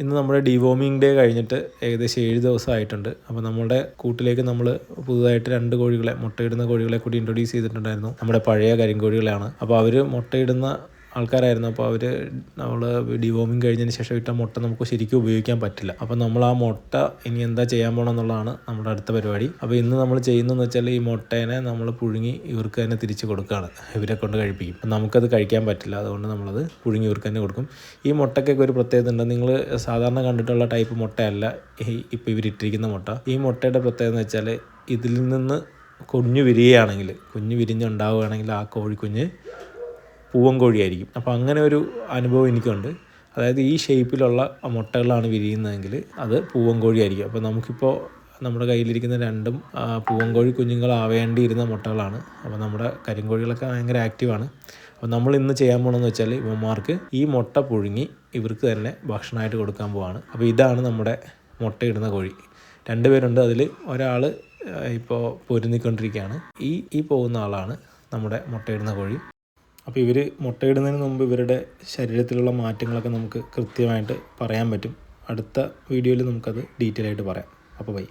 ഇന്ന് നമ്മുടെ deworming day കഴിഞ്ഞിട്ട് ഏകദേശം 7 ദിവസമായിട്ടുണ്ട്. അപ്പോൾ നമ്മുടെ കൂട്ടിലേക്ക് നമ്മൾ പുതുതായിട്ട് 2 കോഴികളെ, മുട്ടയിടുന്ന കോഴികളെ കൂടി ഇൻട്രൊഡ്യൂസ് ചെയ്തിട്ടുണ്ടായിരുന്നു. നമ്മുടെ പഴയ കരിങ്കോഴികളാണ്. അപ്പോൾ അവർ മുട്ടയിടുന്ന ആൾക്കാരായിരുന്നു. അപ്പോൾ നമ്മൾ ഡിവോമിംഗ് കഴിഞ്ഞതിന് ശേഷം ഇട്ട മുട്ട നമുക്ക് ശരിക്കും ഉപയോഗിക്കാൻ പറ്റില്ല. അപ്പോൾ നമ്മൾ ആ മുട്ട ഇനി എന്താ ചെയ്യാൻ പോകണം എന്നുള്ളതാണ് നമ്മുടെ അടുത്ത പരിപാടി. അപ്പോൾ ഇന്ന് നമ്മൾ ചെയ്യുന്നതെന്ന് വെച്ചാൽ ഈ മുട്ടേനെ നമ്മൾ പുഴുങ്ങി ഇവർക്ക് തന്നെ തിരിച്ച് കൊടുക്കുകയാണ്. ഇവരെ കൊണ്ട് കഴിപ്പിക്കും. അപ്പം നമുക്കത് കഴിക്കാൻ പറ്റില്ല. അതുകൊണ്ട് നമ്മളത് പുഴുങ്ങി ഇവർക്ക് തന്നെ കൊടുക്കും. ഈ മുട്ടയ്ക്കൊക്കെ ഒരു പ്രത്യേകത ഉണ്ട്. നിങ്ങൾ സാധാരണ കണ്ടിട്ടുള്ള ടൈപ്പ് മുട്ടയല്ല ഇപ്പോൾ ഇവരിട്ടിരിക്കുന്ന മുട്ട. ഈ മുട്ടയുടെ പ്രത്യേകത എന്ന് വെച്ചാൽ ഇതിൽ നിന്ന് കുഞ്ഞ് വിരിഞ്ഞുണ്ടാവുകയാണെങ്കിൽ ആ കോഴിക്കുഞ്ഞ് പൂവൻ കോഴിയായിരിക്കും. അപ്പോൾ അങ്ങനെ ഒരു അനുഭവം എനിക്കുണ്ട്. അതായത് ഈ ഷേപ്പിലുള്ള മുട്ടകളാണ് വിരിയുന്നതെങ്കിൽ അത് പൂവൻ കോഴിയായിരിക്കും. അപ്പോൾ നമുക്കിപ്പോൾ നമ്മുടെ കയ്യിലിരിക്കുന്ന 2ഉം പൂവൻ കോഴി കുഞ്ഞുങ്ങളാവേണ്ടിയിരുന്ന മുട്ടകളാണ്. അപ്പോൾ നമ്മുടെ കരിങ്കോഴികളൊക്കെ ഭയങ്കര ആക്റ്റീവാണ്. അപ്പോൾ നമ്മൾ ഇന്ന് ചെയ്യാൻ പോകണമെന്ന് വെച്ചാൽ ഇവന്മാർക്ക് ഈ മുട്ട പുഴുങ്ങി ഇവർക്ക് തന്നെ ഭക്ഷണമായിട്ട് കൊടുക്കാൻ പോവാണ്. അപ്പോൾ ഇതാണ് നമ്മുടെ മുട്ടയിടുന്ന കോഴി. 2 പേരുണ്ട്. അതിൽ ഒരാൾ ഇപ്പോൾ പൊരുന്നിക്കൊണ്ടിരിക്കുകയാണ്. ഈ പോകുന്ന ആളാണ് നമ്മുടെ മുട്ടയിടുന്ന കോഴി. അപ്പോൾ ഇവർ മുട്ടയിടുന്നതിന് മുമ്പ് ഇവരുടെ ശരീരത്തിലുള്ള മാറ്റങ്ങളൊക്കെ നമുക്ക് കൃത്യമായിട്ട് പറയാൻ പറ്റും. അടുത്ത വീഡിയോയിൽ നമുക്കത് ഡീറ്റെയിൽ ആയിട്ട് പറയാം. അപ്പോൾ ബൈ.